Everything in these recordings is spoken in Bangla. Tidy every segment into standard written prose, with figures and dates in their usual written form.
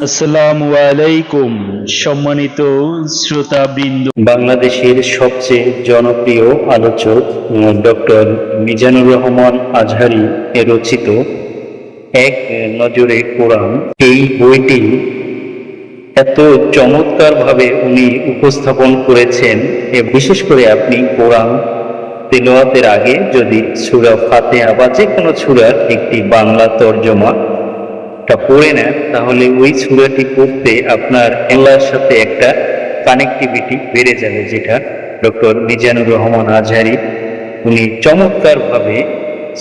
আসসালামু আলাইকুম সম্মানিত শ্রোতাবৃন্দ। বাংলাদেশের সবচেয়ে জনপ্রিয় আলোচক ডক্টর মিজানুর রহমান আজহারী এর রচিত এক নজরে কোরআন, এই বইটি এত চমৎকারভাবে উনি উপস্থাপন করেছেন। বিশেষ করে আপনি কোরআন তেলাওয়াতের আগে যদি সূরা ফাতিহা বা যে কোনো সূরার একটি বাংলা তর্জমাটা পড়ে নেন, তাহলে ওই সূরাটি পড়তে আপনার আল্লাহর সাথে একটা কানেক্টিভিটি বেড়ে যাবে, যেটা ডক্টর মিজানুর রহমান আজহারী উনি চমৎকারভাবে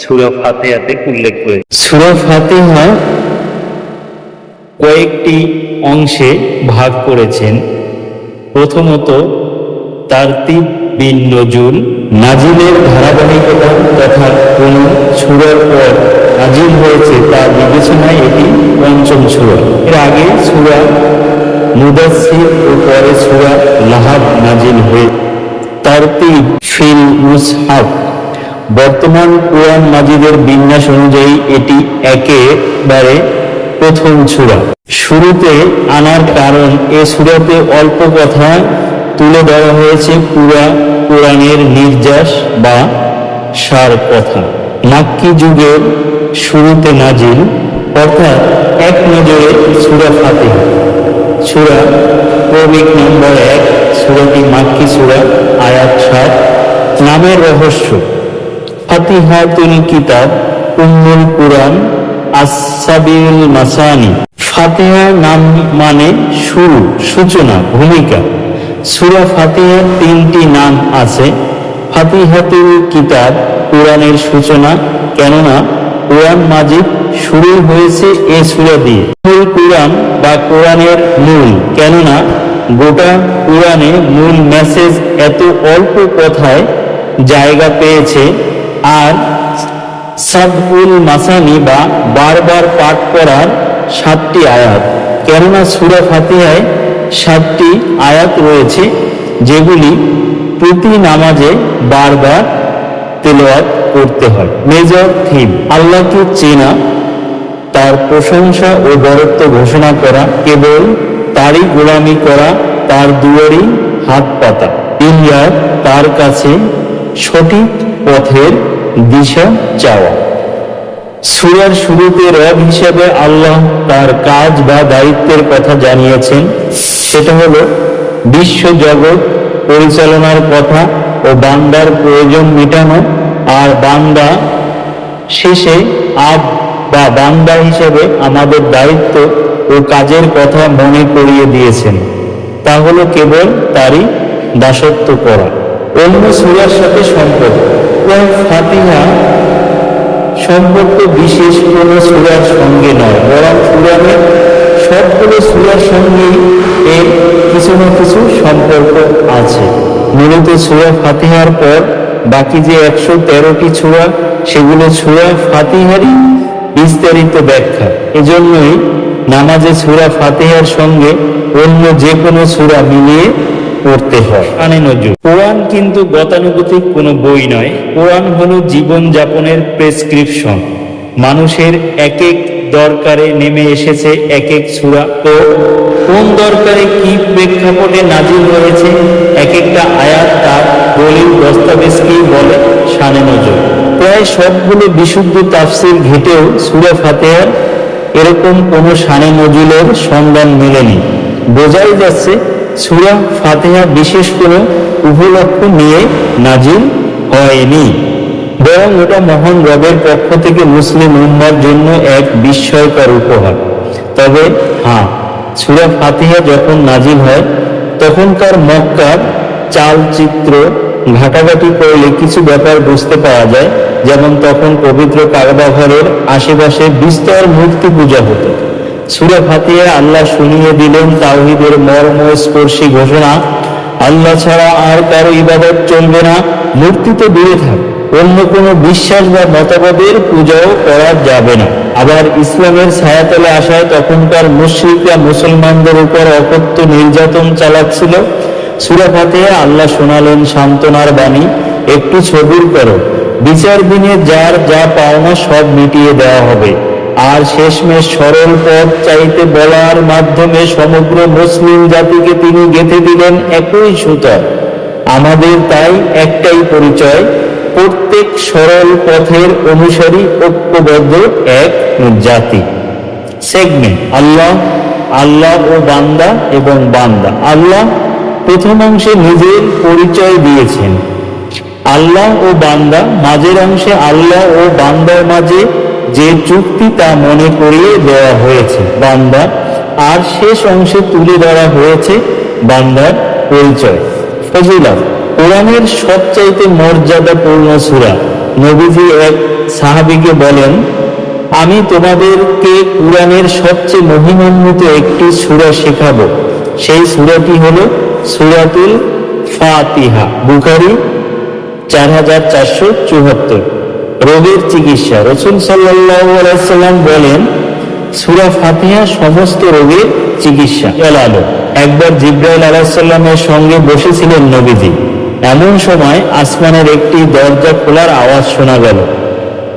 সূরা ফাতিহাতে উল্লেখ করেছেন। সূরা ফাতিহা কয়েকটি অংশে ভাগ করেছেন। প্রথমত তারতিব বিন নজুল, নাজিলের ধারাবাহিকতা তথা কোন সূরার পর নাজিল হয়েছে তার বিবেচনায় এটি পঞ্চম সূরা। এর আগে সূরা মুদাসসির ও পরে সূরা লাহাব নাজিল হয়ে। তারতিব ফিল মুসহাফ, বর্তমান কোরআন মাজিদের বিন্যাস অনুযায়ী এটি একেবারে প্রথম সূরা। শুরুতে আনার কারণ, এ সূরাতে অল্প কথা তুলে দেওয়া হয়েছে পুরা কোরআনের নির্যাস বা সার কথা। মাক্কি যুগের শুরুতে নাজিল, অর্থাৎ এক নজরে সূরা ফাতিহা। সূরা প্রবিক নম্বর 1, সূরাটি মাক্কি সূরা, আয়াত 7। নামের রহস্য, ফাতিহাতুল কিতাব, উম্মুল কুরআন, আস-সাবিউল মাসানি। ফাতিহা নাম মানে শুরু, সূচনা, ভূমিকা। সূরা ফাতিহার 3টি নাম আছে। ফাতিহাতুল কিতাব, কোরআনের সূচনা, কেননা কোরআন মাজিদ শুরু হয়েছে এ সূরা দিয়ে। উম্মুল কুরআন বা কোরআনের মূল, কেননা গোটা কোরআনে মূল মেসেজ এত অল্প কথায় জায়গা পেয়েছে। আর সাবউল মাসানি বা বারবার পাঠ করার 7টি আয়াত, কেননা সূরা ফাতিহায় 7টি আয়াত রয়েছে যেগুলি প্রতি নামাজে বারবার তেলাওয়াত করতে হয়। মেজর থিম, আল্লাহকে চেনা, তার প্রশংসা ও বরত্ব ঘোষণা করা, কেবল তারই গোলামি করা, তার দুয়ারেই হাত পাতা, দুনিয়ার তার কাছে সঠিক পথের দিশা চাওয়া। সূরার শুরুতে রব হিসেবে আল্লাহ তার কাজ বা দায়িত্বের কথা জানিয়েছেন। সেটা হলো বিশ্ব জগৎ পরিচালনার কথা ও বান্দার প্রয়োজন মেটানো। আর বান্দা শেষে বা বান্দা হিসেবে আমাদের দায়িত্ব ও কাজের কথা মনে করিয়ে দিয়েছেন, তা হলো কেবল তারই দাসত্ব করা। অন্য সূরার সাথে সম্পর্ক, ফাতিহা সম্পর্ক বিশেষ কোনো সূরার সঙ্গে নয়, বরং কোরআনের সবগুলো সূরার সঙ্গেই এর কিছু না কিছু সম্পর্ক আছে। মূলত সূরা ফাতিহার পর বাকি যে 113টি সূরা, সেগুলো সূরা ফাতিহারই বিস্তারিত ব্যাখ্যা। এজন্যই নামাজে সূরা ফাতিহার সঙ্গে অন্য যে কোনো সূরা মিলিয়ে পড়তে হয়। নজর, কোরআন কিন্তু গতানুগতিক কোনো বই নয়। কোরআন হলো জীবন যাপনের প্রেসক্রিপশন। মানুষের এক এক দরকারে নেমে এসেছে এক এক সূরা। তো কোন দরকারে কি প্রেক্ষাপটে নাজিল হয়েছে এক একটা আয়াত, তার দলিল দস্তাবেজকেই বলে শানে নজর। প্রায় সবগুলো বিশুদ্ধ তাফসীর ঘেটেও সূরা ফাতিহার এরকম কোনো শানে নজুলের সন্ধান মেলেনি। বোঝাই যাচ্ছে সূরা ফাতিহা বিশেষ কোনো উপলক্ষ নিয়ে নাজিল হয়নি, বরং ওটা মহান রবের পক্ষ থেকে মুসলিম উম্মার জন্য এক বিস্ময়কর উপহার। তবে হ্যাঁ, সূরা ফাতিহা যখন নাজিল হয় তখনকার মক্কার চালচিত্র ঘাটাঘাটি করলে কিছু ব্যাপার বুঝতে পাওয়া যায়। যেমন তখন পবিত্র কাবা ঘরের আশেপাশে বিস্তর মূর্তি পূজা হতো। সূরা ফাতিহা আল্লাহ শুনিয়ে দিলেন তাওহীদের মর্মস্পর্শী ঘোষণা, আল্লাহ ছাড়া আর কারো ইবাদত চলবে না, মূর্তি তো দূরে থাক, অন্য কোনো বিশ্বাস বা মতবাদের পূজাও করা যাবে না। আবার ইসলামের ছায়াতলে আসায় তখনকার মুশরিকরা মুসলমানদের উপর অকথ্য নির্যাতন চালাচ্ছিল। সূরা ফাতিহা আল্লাহ শোনালেন সান্ত্বনার বাণী, একটু সবুর করো, বিচার দিনে যার যা পাওনা সব মিটিয়ে দেওয়া হবে। আর শেষমেশ সরল পথ চাইতে বলার মাধ্যমে সমগ্র মুসলিম জাতিকে তিনি গেঁথে দিলেন একই সুতায়। আমাদের তাই একটাই পরিচয়, প্রত্যেক সরল পথের অনুসারী, ঐক্যবদ্ধ এক জাতি। সেগমেন্ট আল্লাহ, আল্লাহ ও বান্দা এবং বান্দা। আল্লাহ প্রথম অংশে নিজের পরিচয় দিয়েছেন, আল্লাহ ও বান্দা। মাঝের অংশে আল্লাহ ও বান্দার মাঝে যে চুক্তি তা মনে করিয়ে দেওয়া হয়েছে বান্দা, আর শেষ অংশে তুলে ধরা হয়েছে বান্দার পরিচয়। ফজিলত, কোরআনের সবচাইতে মর্যাদাপূর্ণ সূরা। নবীজি এক সাহাবীকে বলেন, আমি তোমাদেরকে কোরআনের সবচেয়ে মহিমান্বিত একটি সূরা শেখাবো। সেই সূরাটি হলো সূরাতুল ফাতিহা। বুখারী 4474। রোগের চিকিৎসা। রাসূল সাল্লাল্লাহু আলাইহি সাল্লাম বলেন, সূরা ফাতিহা সমস্ত রোগের চিকিৎসা। একবার জিবরাইল আলাইহিস সালামের সঙ্গে বসেছিলেন নবীজি। এমন সময় আসমানের একটি দরজা খোলার আওয়াজ শোনা গেল।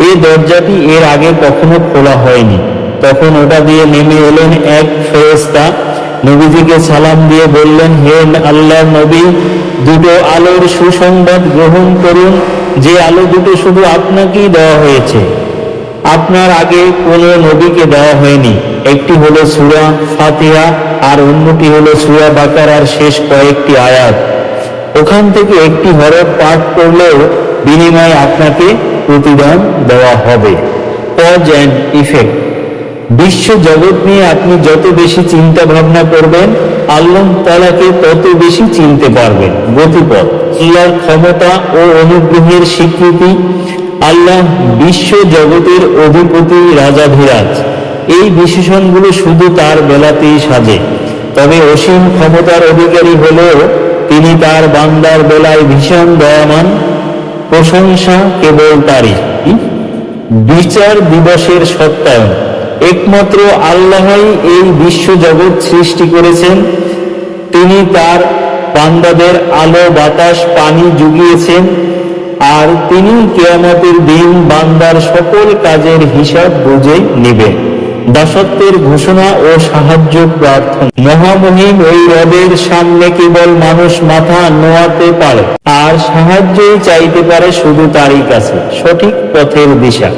এই দরজাটি এর আগে কখনো খোলা হয়নি। তখন ওটা দিয়ে নেমে এলেন এক ফেরেশতা। নবীজিকে সালাম দিয়ে বললেন, হে আল্লাহর নবী, দুটো আলোর সুসংবাদ গ্রহণ করুন, যে আলো দুটো শুধু আপনাকেই দেওয়া হয়েছে, আপনার আগে কোনো নবীকে দেওয়া হয়নি। একটি হলো সূরা ফাতিহা আর অন্যটি হলো সূরা বাকারার শেষ কয়েকটি আয়াত। ওখান থেকে একটি হরফ পাঠ করলেও বিনিময়ে আপনাকে প্রতিদান দেওয়া হবে। Cause and effect. বিশ্ব জগৎ নিয়ে আপনি যত বেশি চিন্তা ভাবনা করবেন, আল্লাহ তাআলাকে তত বেশি চিনতে পারবেন। গতিপথ। আল্লাহর ক্ষমতা ও অনুগ্রহের স্বীকৃতি। আল্লাহ বিশ্ব জগতের অধিপতি, রাজাধিরাজ। এই বিশেষণগুলো শুধু তার বেলাতেই সাজে। তবে অসীম ক্ষমতার অধিকারী হলেও তিনি তার বান্দার বেলায় ভীষণ দয়াবান। প্রশংসা কেবল তারই। বিচার দিবসের সত্যায়ন। একমাত্র আল্লাহই এই বিশ্ব জগৎ সৃষ্টি করেছেন। তিনি তার বান্দাদের আলো, বাতাস, পানি জুগিয়েছেন, আর তিনি কিয়ামতের দিন বান্দার সকল কাজের হিসাব বুঝে নেবেন। দাসত্বের ঘোষণা ও সাহায্য প্রার্থনা। মহামহিম ওই রবের সামনে কেবল মানুষ মাথা নোয়াতে পারে, আর সাহায্যই চাইতে পারে শুধু তারই কাছে। সঠিক পথের দিশা।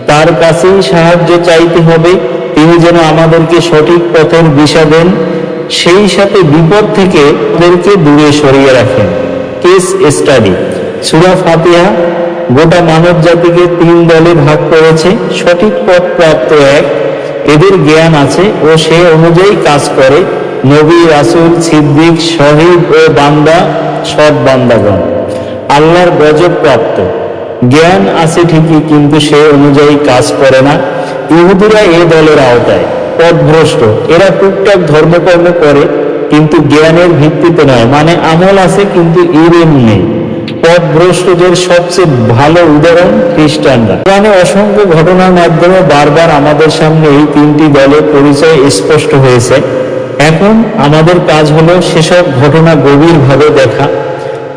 তার কাছেই সাহায্য চাইতে হবে, তিনি যেন আমাদেরকে সঠিক পথের দিশা দেন, সেই সাথে বিপদ থেকে আমাদেরকে দূরে সরিয়ে রাখেন। Case study. সূরা ফাতিহা গোটা মানব জাতিকে 3 দলে ভাগ করেছে। সঠিক পথ প্রাপ্ত এক, এদের জ্ঞান আছে ও সে অনুযায়ী কাজ করে। নবী, রাসূল, সিদ্দিক, শহীদ ও বান্দা, সৎ বান্দাগণ। আল্লাহর গজব প্রাপ্ত, জ্ঞান আছে ঠিকই কিন্তু সে অনুযায়ী কাজ করে না। ইহুদিরা এ দলের আওতায়। পথভ্রষ্ট, এরা টুকটাক ধর্মকর্ম করে কিন্তু জ্ঞানের ভিত্তিতে নয়, মানে আমল আছে কিন্তু ইলম নেই। পথভ্রষ্টদের সবচেয়ে ভালো উদাহরণ খ্রিস্টানরা। কোরআনে অসংখ্য ঘটনার মাধ্যমে বারবার আমাদের সামনে এই 3টি দলের পরিচয় স্পষ্ট হয়েছে। এখন আমাদের কাজ হলো সেসব ঘটনা গভীরভাবে দেখা।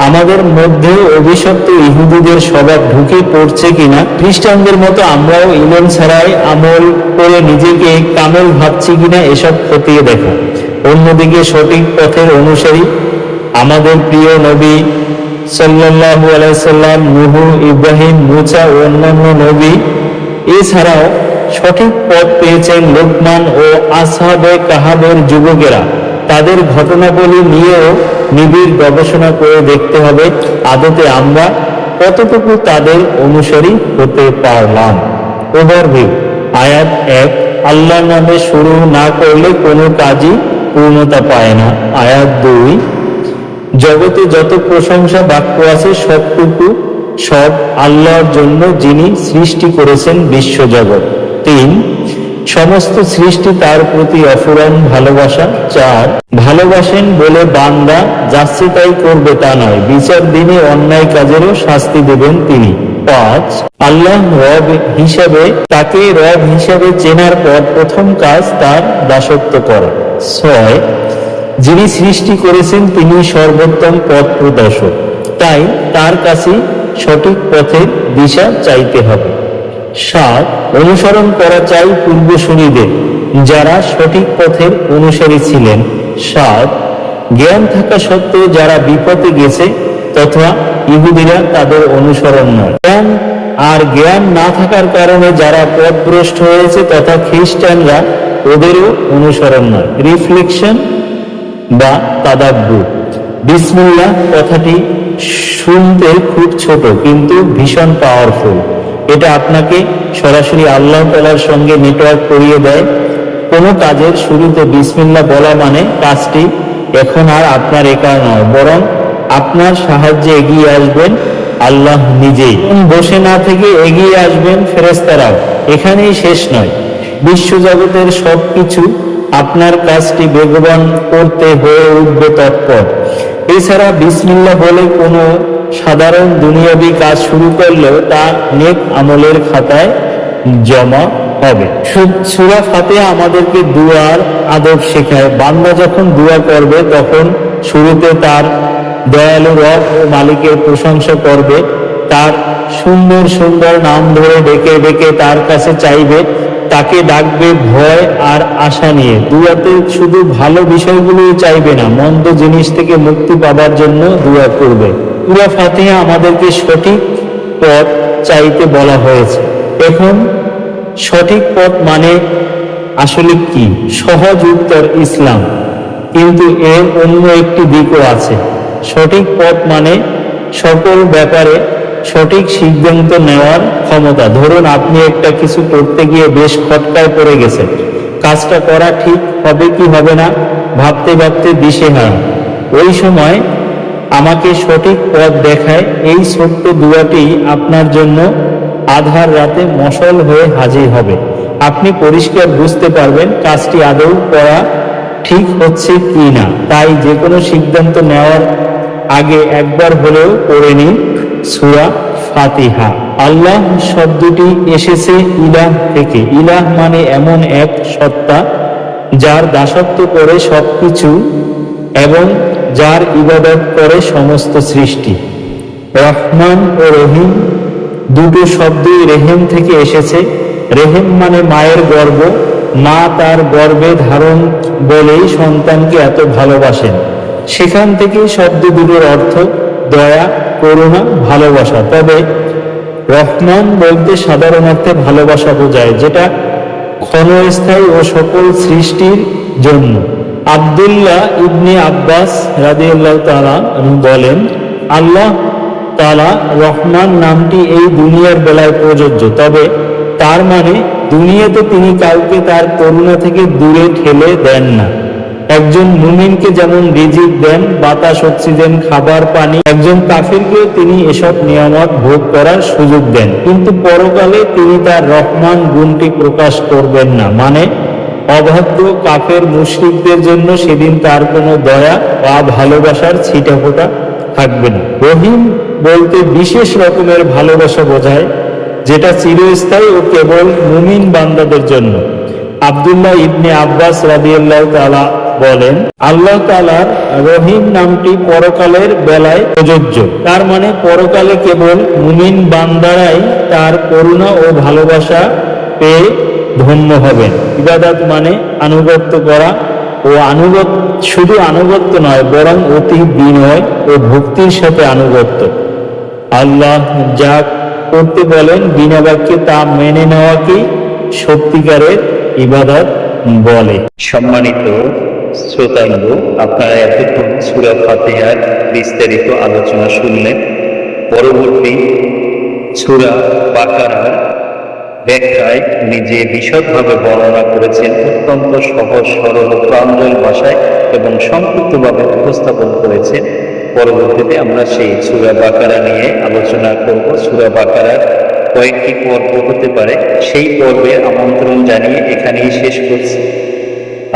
আমাদের মধ্যে অভিশপ্ত ইহুদিদের স্বভাব ঢুকে পড়ছে কিনা, খ্রিস্টানদের মতো আমরাও ইলম ছাড়াই আমল করে নিজেকে কামেল ভাবছি কিনা, এসব খতিয়ে দেখা। অন্যদিকে সঠিক পথের অনুসারী আমাদের প্রিয় নবী সাল্লাল্লাহু আলাইহি সাল্লাম, নূহ, ইব্রাহিম, মুসা ও অন্যান্য নবী। এছাড়াও সঠিক পথ পেয়েছেন লোকমান ও আসহাবে কাহাবের যুবকেরা। তাদের ঘটনাবলী নিয়েও নিবিড় গবেষণা করে দেখতে হবে আদতে আমরা কতটুকু তাদের অনুসারী হতে পারলাম। ওভারভিউ। আয়াত 1, আল্লাহর নামে শুরু না করলে কোনো কাজই পূর্ণতা পায় না। আয়াত 2, জগতে যত প্রশংসা বাক্য আছে সব আল্লাহর জন্য, যিনি সৃষ্টি করেছেন বিশ্বজগৎ। 3, সমস্ত সৃষ্টি তার প্রতি অফুরান ভালোবাসা। 4, ভালোবাসেন বলে বান্দা যাচ্ছে তাই করবে তা নয়, বিচার দিনে অন্যায় কাজেরও শাস্তি দেবেন তিনি। 5, আল্লাহ রব হিসাবে, তাকে রব হিসাবে চেনার পর প্রথম কাজ তার দাসত্ব করা। 6, যিনি সৃষ্টি করেছেন তিনি সর্বোত্তম পথ প্রদর্শক, তাই তার কাছে সঠিক পথের দিশা চাইতে হবে। 7. অনুসরণ করা চাই পূর্বসূরীদের, যারা সঠিক পথের অনুসারী ছিলেন। 7. জ্ঞান থাকা সত্ত্বেও যারা বিপথে গেছে তথা ইহুদিরা তাদের অনুসরণ নয়। জ্ঞান না থাকার কারণে যারা পথভ্রষ্ট হয়েছে তথা খ্রিস্টানরা, ওদেরও অনুসরণ নয়। রিফ্লেকশন বা তাদাব্বুর। বিসমিল্লাহ কথাটি শুনতে খুব ছোট কিন্তু ভীষণ পাওয়ারফুল। এটা আপনাকে সরাসরি আল্লাহ তাআলার সঙ্গে নেটওয়ার্ক করিয়ে দেয়। কোনো কাজের শুরুতে বিসমিল্লাহ বলা মানে কাজটি এখন আর আপনার একা নয়, বরং আপনার সাহায্যে এগিয়ে আসবেন আল্লাহ নিজেই। বসে না থেকে এগিয়ে আসবেন ফেরেশতারাও। এখানেই শেষ নয়, বিশ্বজগতের সবকিছু আপনার কাজটি বেগবান করতে হয়ে উঠবে তৎপর। এছাড়া বিসমিল্লাহ বলে কোনো সাধারণ দুনিয়াবী কাজ শুরু করলেও তা নেক আমলের খাতায় জমা হবে। সূরা ফাতিহা আমাদেরকে দুয়ার আদব শেখায়। বান্দা যখন দোয়া করবে তখন শুরুতে তার দয়ালু রব ও মালিকের প্রশংসা করবে, তার সুন্দর সুন্দর নাম ধরে ডেকে ডেকে তার কাছে চাইবে, তাকে ডাকবে ভয় আর আশা নিয়ে। দুয়াতে শুধু ভালো বিষয়গুলোই চাইবে না, মন্দ জিনিস থেকে মুক্তি পাবার জন্য দোয়া করবে। সূরা ফাতিহা আমাদেরকে সঠিক পথ চাইতে বলা হয়েছে। এখন সঠিক পথ মানে আসলে কি? সহজ উত্তর ইসলাম, কিন্তু এর অন্য একটি দিকও আছে। সঠিক পথ মানে সকল ব্যাপারে সঠিক সিদ্ধান্ত নেওয়ার ক্ষমতা। ধরুন আপনি একটা কিছু করতে গিয়ে বেশ খটকায় পড়ে গেছেন, কাজটা করা ঠিক হবে কি হবে না ভাবতে ভাবতে দিশেহারা। ওই সময় আমাকে সঠিক পথ দেখায় এই ছোট্ট দুয়াটি আপনার জন্য আধার রাতে মশাল হয়ে হাজির হবে। আপনি পরিষ্কার বুঝতে পারবেন কাজটি আদৌ করা ঠিক হচ্ছে কি না। তাই যে কোনো সিদ্ধান্ত নেওয়ার আগে একবার হলেও পড়ে নিন সূরা ফাতিহা। আল্লাহ শব্দটি এসেছে ইলাহ থেকে। ইলাহ মানে এমন এক সত্তা যার দাসত্ব করে সবকিছু এবং যার ইবাদত করে সমস্ত সৃষ্টি। রহমান ও রহিম দুটো শব্দই রেহেম থেকে এসেছে। রেহেম মানে মায়ের গর্ভ, মা তার গর্ভে ধারণ বলেই সন্তানকে এত ভালোবাসেন। সেখান থেকেই শব্দ দুটোর অর্থ দয়া, করুণা, ভালোবাসা। তবে রহমান বলতে সাধারণ অর্থে ভালোবাসা বোঝায়, যেটা ক্ষণস্থায়ী ও সকল সৃষ্টির জন্য। আব্দুল্লাহ ইবনে আব্বাস রাদিয়াল্লাহু তাআলা বলেন, আল্লাহ তাআলা রহমান নামটি এই দুনিয়ার বেলায় প্রযোজ্য, তবে তার মানে দুনিয়াতে তিনি কাউকে তার করুণা থেকে দূরে ঠেলে দেন না। একজন মুমিনকে যেমন রিজিক দেন, বাতাস, অক্সিজেন, খাবার, পানি, একজন কাফিরকেও তিনি এসব নিয়ামত ভোগ করার সুযোগ দেন, কিন্তু পরকালে তিনি তার রহমান গুণটি প্রকাশ করবেন না। মানে অবাধ্য কাফের মুশরিকদের জন্য সেদিন তার কোনো দয়া বা ভালোবাসার ছিটাফোঁটা থাকবে না। রহিম বলতে বিশেষ রকমের ভালোবাসা বোঝায়, যেটা চিরস্থায়ী ও কেবল মুমিন বান্দাদের জন্য। আব্দুল্লাহ ইবনে আব্বাস রাদিয়াল্লাহু তাআলা বলেন, আল্লাহ তাআলার রহিম নামটি পরকালের বেলায় প্রযোজ্য। তার মানে পরকালে কেবল মুমিন বান্দারাই তার করুণা ও ভালোবাসা পেয়ে ধন্য হবেন। ইবাদত মানে আনুগত্য করা, ও শুধু আনুগত্য নয়, বরং অতি বিনয় ও ভক্তির সাথে আনুগত্য। আল্লাহ যা করতে বলেন বিনা বাক্যে তা মেনে নেওয়াকেই সত্যিকারের ইবাদত বলে। সম্মানিত শ্রোতাবৃন্দ, আপনারা এতক্ষণ সূরা ফাতিহার বিস্তারিত আলোচনা শুনলেন। পরবর্তী সূরা বাকারার ব্যাখ্যায় নিজে বিশদভাবে বর্ণনা করেছেন, অত্যন্ত সহজ সরল ও প্রাঞ্জল ভাষায় এবং সংক্ষিপ্তভাবে উপস্থাপন করেছেন। পরবর্তীতে আমরা সেই সূরা বাকারা নিয়ে আলোচনা করব। সূরা বাকারার কয়েকটি পর্ব হতে পারে, সেই পর্বে আমন্ত্রণ জানিয়ে এখানেই শেষ করছি।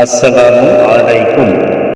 আসসালামু আলাইকুম।